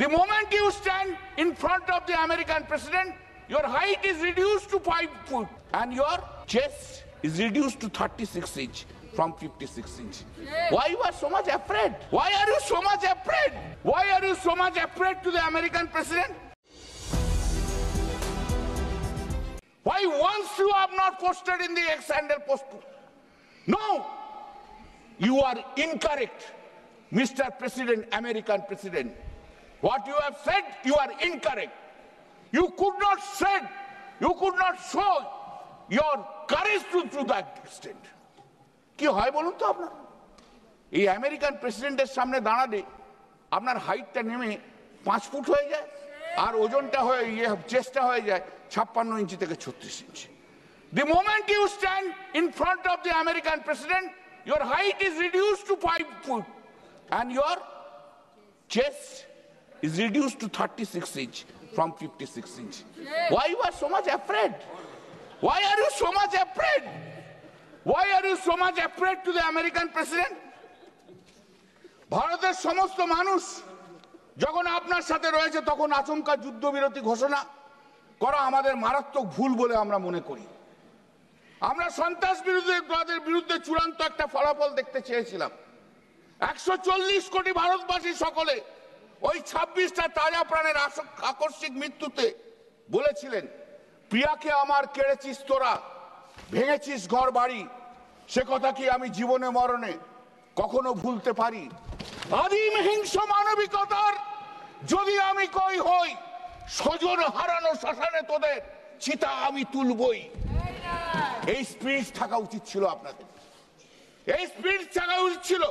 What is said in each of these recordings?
The moment you stand in front of the American president, your height is reduced to 5 feet and your chest is reduced to 36 inch from 56 inch. Why you are so much afraid? Why are you so much afraid? Why are you so much afraid to the American president? Why once you have not posted in the X-handle post? No, you are incorrect, Mr. President, American President. What you have said, you are incorrect. You could not said, you could not show your courage to that extent. কি হয় বলুন তো আপনার এই American প্রেসিডেন্টের সামনে দাঁড়ালে আপনার হাইটটা নেমে 5 ফুট হয়ে যায় আর ওজনটা হয়ে চেস্টটা হয়ে যায় 56 ইঞ্চি থেকে 36 ইঞ্চি The moment you stand in front of the American president, your height is reduced to 5 foot and your chest is reduced to 36 inch from 56 inch. Why you are so much afraid? Why are you so much afraid? Why are you so much afraid to the American president? ভারতের সমস্ত মানুষ যখন আপনার সাথে রয়েছে তখন আচমকা যুদ্ধবিরতি ঘোষণা করা আমাদের মারাত্মক ভুল বলে আমরা মনে করি আমরা সন্ত্রাসবাদের বিরুদ্ধে চূড়ান্ত একটা ফলাফল দেখতে চেয়েছিলাম 140 কোটি ভারতবাসী সকলে ওই 26টা তাজা প্রাণের আকস্মিক মৃত্যুতে বলেছিলেন প্রিয়াকে আমার কেড়েছিস তোরা ভেঙেছিস ঘর বাড়ি সে কথা কি আমি জীবনে মরণে কখনো ভুলতে পারি আদিম হিংস মানবিকতার যদি আমি কই হই স্বজন হারানো শ্মশানে তোদের চিতা আমি তুলবই এই স্পিরিট থাকা উচিত ছিল আপনাদের এই স্পিরিট থাকা উচিত ছিল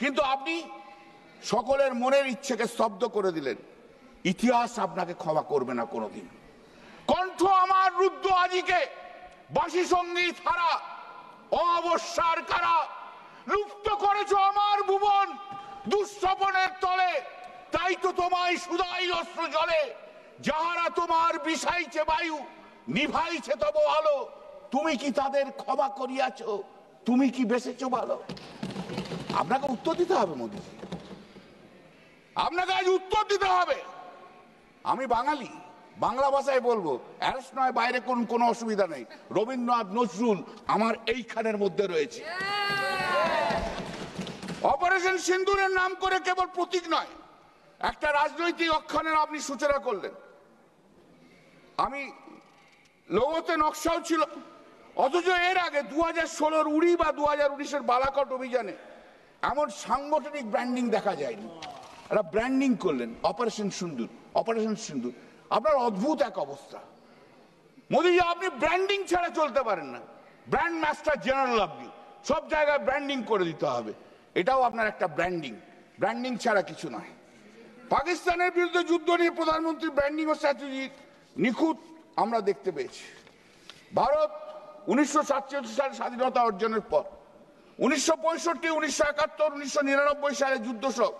কিন্তু আপনি সকলের মনের ইচ্ছেকে স্তব্ধ করে দিলেন ইতিহাস আপনাকে ক্ষমা করবে না কোনোদিন কণ্ঠ আমার রুদ্ধ আজিকে বাঁশি সঙ্গীত হারা অবস্যার কারা লুপ্ত করেছো আমার ভুবন দুঃস্বপনের তলে তাই তো তোমায় সুদাই অস্ত্র জলে যাহারা তোমার বিষাইছে বায়ু নিভাইছে তব আলো তুমি কি তাদের ক্ষমা করিয়াছো তুমি কি বেঁচেছো ভালো আপনাকে উত্তর দিতে হবে মোদিজি আপনাকে আজ উত্তর দিতে হবে আমি বাঙালি বাংলা ভাষায় বলবো অ্যারেস্ট নয় বাইরে কোনো অসুবিধা নেই রবীন্দ্রনাথ নজরুল আমার এইখানের মধ্যে রয়েছে অপারেশন সিন্দুরের নাম করে কেবল প্রতীক নয় একটা রাজনৈতিক অক্ষানের আপনি সূচনা করলেন আমি লোগোতে নকশাও ছিল অথচ এর আগে 2016 উড়ি বা 2019 বালাকোট অভিযানে এমন সাংগঠনিক ব্র্যান্ডিং দেখা যায়নি একটা ব্র্যান্ডিং করলেন অপারেশন সিন্দুর আপনার অদ্ভুত এক অবস্থা মোদিজি আপনি ব্র্যান্ডিং ছাড়া চলতে পারেন না ব্র্যান্ড মাস্টার জেনারেল আপনি সব জায়গায় ব্র্যান্ডিং করে দিতে হবে এটাও আপনার একটা ব্র্যান্ডিং ছাড়া কিছু নয় পাকিস্তানের বিরুদ্ধে যুদ্ধ নিয়ে প্রধানমন্ত্রী ব্র্যান্ডিং ও স্ট্র্যাটেজি নিখুঁত আমরা দেখতে পেয়েছি ভারত 1947 সালে স্বাধীনতা অর্জনের পর 1965 1971 1999 সালে যুদ্ধ সহ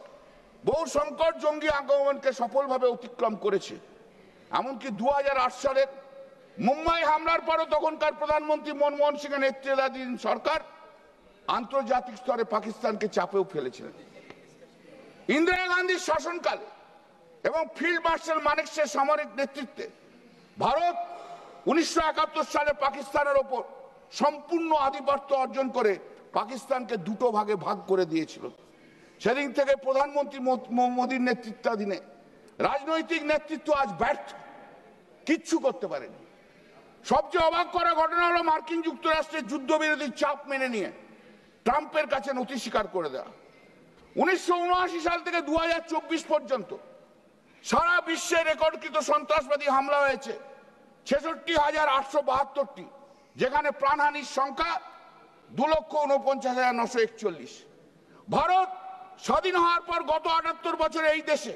বহু সংকট জঙ্গি আক্রমণকে সফলভাবে অতিক্রম করেছে এমনকি 2008 সালের মুম্বাই হামলার পরও তখনকার প্রধানমন্ত্রী মনমোহন সিং এর নেতৃত্বাধীন সরকার আন্তর্জাতিক স্তরে পাকিস্তানকে চাপেও ফেলেছিলেন ইন্দিরা গান্ধীর শাসনকালে এবং ফিল্ড মার্শাল মানেকশের সামরিক নেতৃত্বে ভারত 1971 সালে পাকিস্তানের ওপর সম্পূর্ণ আধিপত্য অর্জন করে পাকিস্তানকে দুটো ভাগে ভাগ করে দিয়েছিল সেদিন থেকে প্রধানমন্ত্রী মোদীর নেতৃত্বাধীনে রাজনৈতিক নেতৃত্ব আজ ব্যর্থ কিচ্ছু করতে পারেনি সবচেয়ে অবাক করা ঘটনা হলো মার্কিন যুক্তরাষ্ট্রের যুদ্ধবিরোধীর চাপ মেনে নিয়ে ট্রাম্পের কাছে নথি স্বীকার করে দেওয়া 1979 সাল থেকে 2024 পর্যন্ত সারা বিশ্বে রেকর্ডকৃত সন্ত্রাসবাদী হামলা হয়েছে 66,872টি যেখানে প্রাণহানির সংখ্যা 2,49,941 ভারত স্বাধীন হওয়ার পর গত 78 বছরে এই দেশে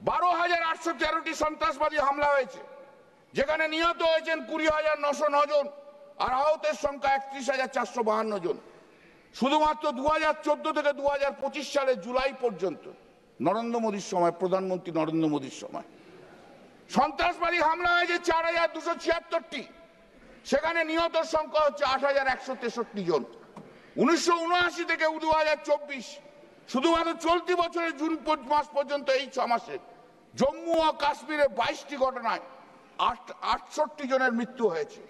12,813টি সন্ত্রাসবাদী হামলা হয়েছে যেখানে নিহত হয়েছেন 20,909 জন আর আহতের সংখ্যা 31,452 জন শুধুমাত্র 2014 থেকে 2025 সালের জুলাই পর্যন্ত নরেন্দ্র মোদীর সময় প্রধানমন্ত্রী নরেন্দ্র মোদীর সময় সন্ত্রাসবাদী হামলা হয়েছে 4,276টি সেখানে নিহতের সংখ্যা হচ্ছে 8,163 জন 1979 থেকে 2024 শুধুমাত্র চলতি বছরের জুন মাস পর্যন্ত এই 6 মাসে জম্মু ও কাশ্মীরে 22টি ঘটনায় 68 জনের মৃত্যু হয়েছে।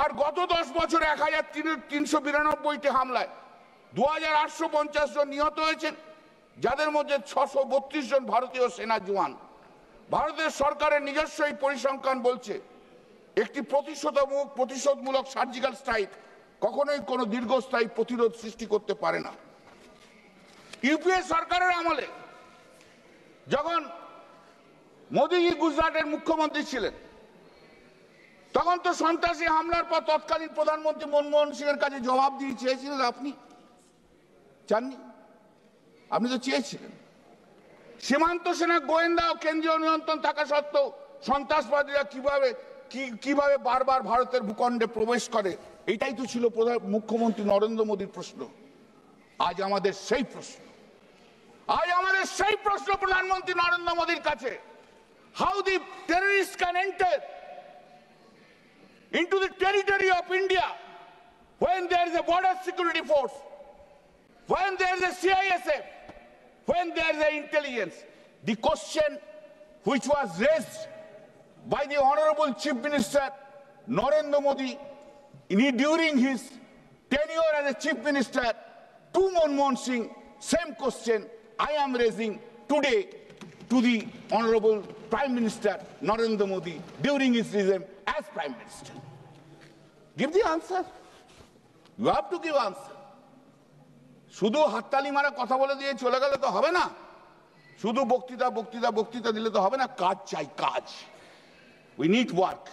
আর গত 10 বছরে 1392টি হামলায় 2850 জন নিহত হয়েছেন, যাদের মধ্যে 632 জন ভারতীয় সেনা জওয়ান। ভারতের সরকারের নিজস্ব এই পরিসংখ্যান বলছে একটি প্রতিশোধমূলক সার্জিক্যাল স্ট্রাইক কখনোই কোনো দীর্ঘস্থায়ী প্রতিরোধ সৃষ্টি করতে পারে না। ইউপিএ সরকারের আমলে যখন মোদীজি গুজরাটের মুখ্যমন্ত্রী ছিলেন, তখন তো সন্ত্রাসী হামলার পর তৎকালীন প্রধানমন্ত্রী মনমোহন সিং এর কাছে জবাব দিয়ে চেয়েছিলেন। আপনি চাননি? আপনি তো চেয়েছিলেন। সীমান্ত সেনা, গোয়েন্দা ও কেন্দ্রীয় নিয়ন্ত্রণ থাকা সত্ত্বেও সন্ত্রাসবাদীরা কিভাবে বারবার ভারতের ভূখণ্ডে প্রবেশ করে, এটাই তো ছিল মুখ্যমন্ত্রী নরেন্দ্র মোদীর প্রশ্ন। আজ আমাদের সেই প্রশ্ন প্রধানমন্ত্রী নরেন্দ্র মোদীর কাছে। How the terrorist can enter into the territory of India when there is a border security force, when there is a CISF, when there is a intelligence. The question which was raised by the Honorable Chief Minister Narendra Modi during his tenure as a Chief Minister to Manmohan Singh, same question I am raising today to the Honorable Prime Minister Narendra Modi during his regime as Prime Minister. Give the answer. You have to give answer. শুধু হাততালি মারা কথা বলে দিয়ে চলে গেলে তো হবে না। শুধু বক্তৃতা দিলে তো হবে না। কাজ চাই, কাজ। We need work.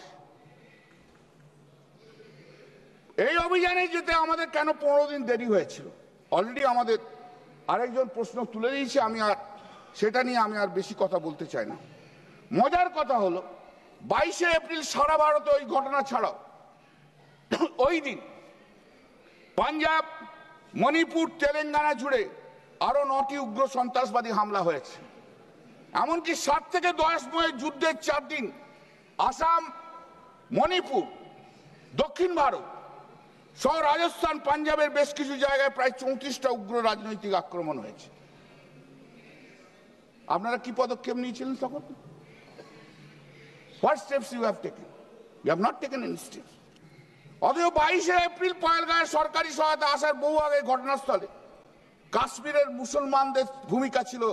এই অভিযানে যেতে আমাদের কেন 15 দিন দেরি হয়েছিল? অলরেডি আমাদের আরেকজন প্রশ্ন তুলে দিয়েছে, সেটা নিয়ে আমি আর বেশি কথা বলতে চাই না। মজার কথা হলো 22শে এপ্রিল সারা ভারতে ওই ঘটনা ছাড়াও ওই দিন পাঞ্জাব, মণিপুর, তেলেঙ্গানা জুড়ে আরো 9টি উগ্র সন্ত্রাসবাদী হামলা হয়েছে। এমনকি 7 থেকে 10 মে যুদ্ধের 4 দিন আসাম, মণিপুর, দক্ষিণ ভারত সহ রাজস্থান, পাঞ্জাবের বেশ কিছু জায়গায় প্রায় 34টা উগ্র রাজনৈতিক আক্রমণ হয়েছে। আপনারা কি পদক্ষেপ নিয়েছিলেন তখন? What steps you have taken? You have not taken any steps. অথচ 22শে এপ্রিল পহেলগাঁওয়ে সরকারি সহায়তা আসার বহু আগে ঘটনাস্থলে কাশ্মীরের মুসলমানদের ভূমিকা ছিল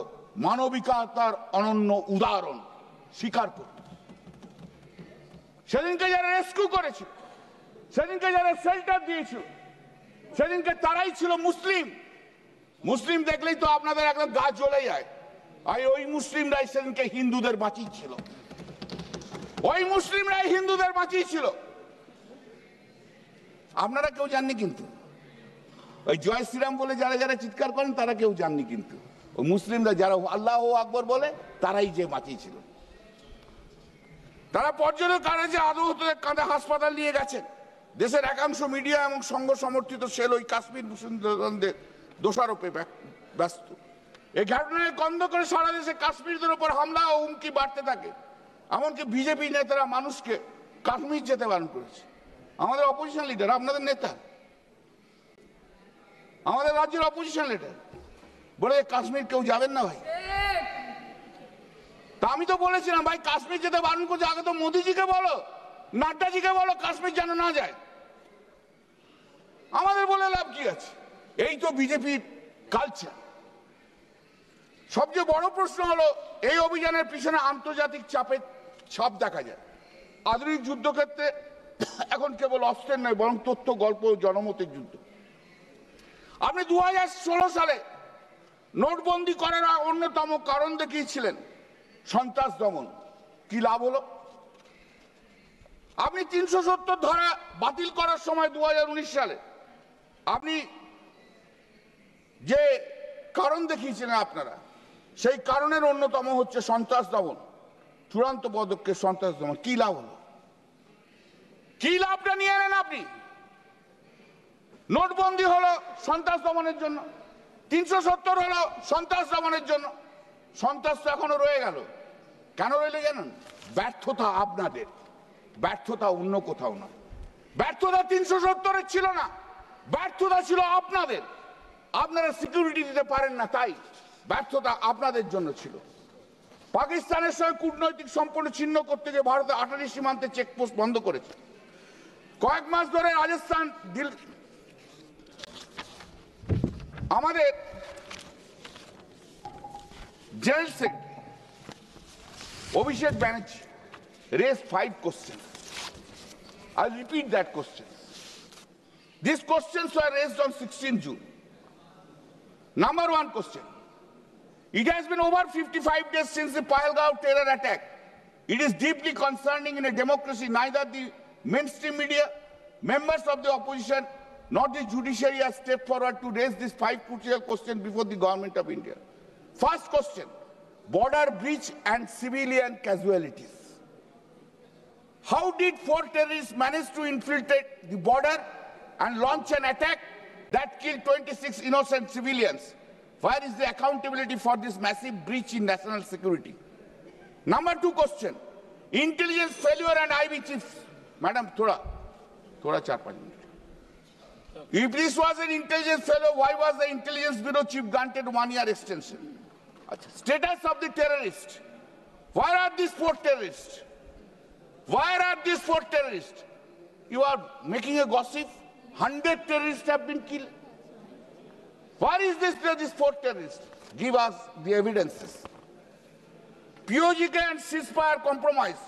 মানবিকতার অনন্য উদাহরণ স্বীকার করত। সেদিনকে যারা রেস্কিউ করেছিল, সেদিনকে যারা শেল্টার দিয়েছিল, সেদিনকে তারাই ছিল মুসলিম। মুসলিম দেখলেই তো আপনাদের একদম গা জ্বলে যায়। আর ওই মুসলিমরাই সেদিনকে হিন্দুদের বাঁচিয়েছিল। ওই মুসলিমরাই হিন্দুদের বাঁচিয়েছিল। আপনারা কেউ জাননি, কিন্তু ওই জয় শ্রীরাম বলে যারা যারা চিৎকার করেন তারা কেউ জাননি, কিন্তু ওই মুসলিমরা যারা আল্লাহু আকবর বলে তারাই যে বাঁচিয়েছিল। তারা পর্যটক কারাজে আহতদের কাঁধে হাসপাতাল নিয়ে গেছেন। দেশের একাংশ মিডিয়া এবং সংঘ সমর্থিত সেল ওই কাশ্মীর মুসলিমদের দোষারোপে ব্যস্ত। এই ঘটনায় গন্ধ করে সারা দেশে কাশ্মীরদের উপর হামলা ও হুমকি বাড়তে থাকে। এমনকি বিজেপি নেতারা মানুষকে কাশ্মীর যেতে বারণ করেছে। আমাদের অপোজিশন লিডার, আপনাদের নেতা, আমাদের রাজ্যের অপোজিশন লিডার বলে কাশ্মীর কেউ যাবেন না ভাই। তা আমি তো বলেছিলাম ভাই কাশ্মীর যেতে বারণ করছে, আগে তো মোদিজিকে বলো, নাড্ডাজিকে বলো কাশ্মীর যেন না যায়। আমাদের বলে লাভ কি আছে? এই তো বিজেপির কালচার। সবচেয়ে বড় প্রশ্ন হলো এই অভিযানের পিছনে আন্তর্জাতিক চাপের ছাপ দেখা যায়। আধুনিক যুদ্ধক্ষেত্রে এখন কেবল অস্ত্রের নয় বরং তথ্য, গল্প ও জনমতের যুদ্ধ। আপনি 2016 সালে নোটবন্দি করার অন্যতম কারণ দেখিয়েছিলেন সন্ত্রাস দমন। কি লাভ হলো? আপনি 370 ধারা বাতিল করার সময় 2019 সালে আপনি যে কারণ দেখিয়েছিলেন আপনারা, সেই কারণের অন্যতম হচ্ছে সন্ত্রাস দমন। চূড়ান্ত পদক্ষেপ সন্ত্রাস দমন। কি লাভ হলো? কি লাভটা নিয়ে এলেন আপনি? নোটবন্দি হলো সন্ত্রাস দমনের জন্য, 370 হলো সন্ত্রাস দমনের জন্য। সন্ত্রাস তো এখনো রয়ে গেল। কেন রইলে জানেন? ব্যর্থতা আপনাদের, ব্যর্থতা অন্য কোথাও না। ব্যর্থতা 370-এর ছিল না, ব্যর্থতা ছিল আপনাদের। আপনারা সিকিউরিটি দিতে পারেন না, তাই ব্যর্থতা আপনাদের জন্য ছিল। পাকিস্তানের সঙ্গে কূটনৈতিক সম্পর্ক ছিন্ন করতে গিয়ে ভারতের 28 সীমান্তে চেকপোস্ট বন্ধ করেছে। কয়েক মাস ধরে রাজস্থান আমাদের general secretary Abhishek Banerjee raised 5 questions. I'll repeat that question. These questions were raised on 16 June. Number 1 question. It has been over 55 days since the Pahalgaon terror attack. It is deeply concerning in a democracy. Neither the mainstream media, members of the opposition, nor the judiciary have stepped forward to raise these 5 crucial questions before the government of India. First question, border breach and civilian casualties. How did 4 terrorists manage to infiltrate the border and launch an attack that killed 26 innocent civilians? Where is the accountability for this massive breach in national security? Number 2 question, intelligence failure and IB chiefs. Madam, thoda 4-5 minutes. If this was an intelligence failure, why was the intelligence bureau chief granted 1-year extension? Status of the terrorists. Where are these 4 terrorists? Where are these 4 terrorists? You are making a gossip. 100 terrorists have been killed. Where is these 4 terrorists? Give us the evidences. POJK and ceasefire compromise.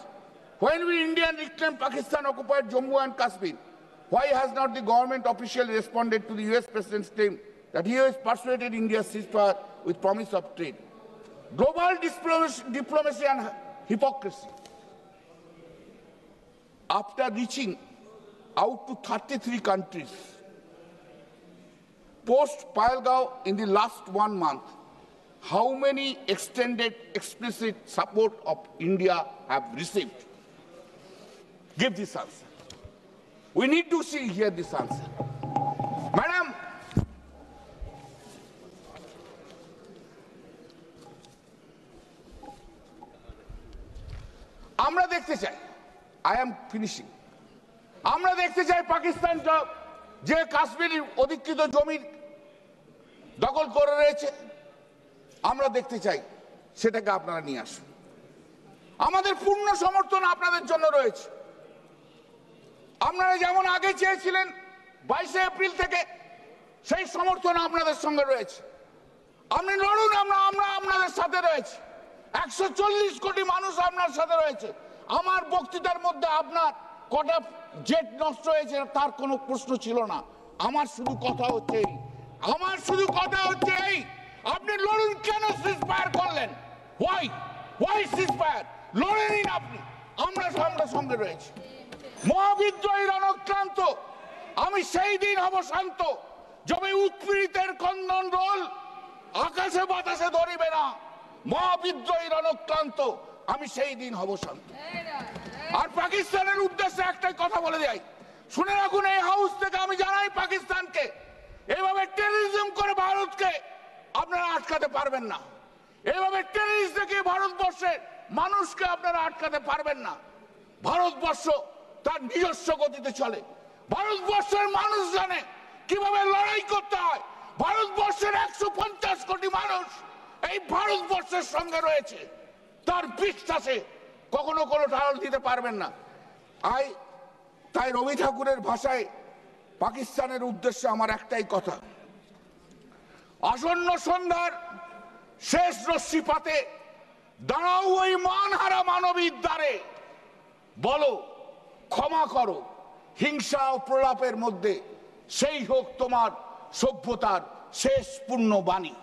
When we Indian reclaimed Pakistan occupied Jammu and Kashmir, why has not the government officially responded to the US President's claim that he has persuaded India's ceasefire with promise of trade? Global diplomacy and hypocrisy. After reaching out to 33 countries, post Pahalgaon in the last 1 month, how many extended explicit support of India have received? Give this answer. We need to hear this answer. Madam, আমরা দেখতে চাই, I am finishing. আমরা দেখতে চাই পাকিস্তান যে কাশ্মীরের অধিকৃত জমি দখল করে রয়েছে, আমরা দেখতে চাই সেটাকে আপনারা নিয়ে আসুন। আমাদের পূর্ণ সমর্থন আপনাদের জন্য রয়েছে। আপনারা যেমন আগে চেয়েছিলেন 22 এপ্রিল থেকে, সেই সমর্থন আপনাদের সঙ্গে রয়েছে। আপনি লড়ুন, আমরা আপনাদের সাথে রয়েছে। 140 কোটি মানুষ আপনার সাথে রয়েছে। আমার বক্তৃতার মধ্যে আপনার কটা জেট নষ্ট হয়েছে তার কোনো প্রশ্ন ছিল না। আমার শুধু কথা হচ্ছে এই, আপনি লড়ুন। কেন সিজফায়ার করলেন? Why ceasefire? লড়ে নিন আপনি, আমরা সঙ্গে রয়েছি। মহাবিদ্রোহী রণক্রান্ত, আমি সেই দিন হব শান্ত যবে উৎপীড়িতের কন্দন রোল আকাশে বাতাসে ধরিবে না। মহাবিদ্রোহী রণক্রান্ত, আমি সেই দিন হব শান্ত। আর পাকিস্তানের উদ্দেশ্যে একটাই কথা বলে যাই, শুনে রাখুন, এই হাউস থেকে আমি জানাই পাকিস্তানকে, এইভাবে টেররিজম করে ভারতকে আপনারা আটকাতে পারবেন না। এইভাবে টেররিস্ট থেকে ভারতবর্ষের মানুষকে আপনারা আটকাতে পারবেন না। ভারতবর্ষ তার নিজস্ব গতিতে চলে। ভারতবর্ষের মানুষ জানে কিভাবে লড়াই করতে হয়। ভারতবর্ষের 150 কোটি মানুষ এই ভারতবর্ষের সঙ্গে রয়েছে। তার বিশ্বাসে কখনো কোনো ঢাল দিতে পারবেন না। তাই রবি ঠাকুরের ভাষায় পাকিস্তানের উদ্দেশ্যে আমার একটাই কথা, আসন্ন সন্ধ্যার শেষ রশ্মিপাতে দাঁড়াও ওই মানহারা মানবীর দ্বারে, বলো ক্ষমা করো হিংসা ও প্রলাপের মধ্যে, সেই হোক তোমার সভ্যতার শেষ পূর্ণ বাণী।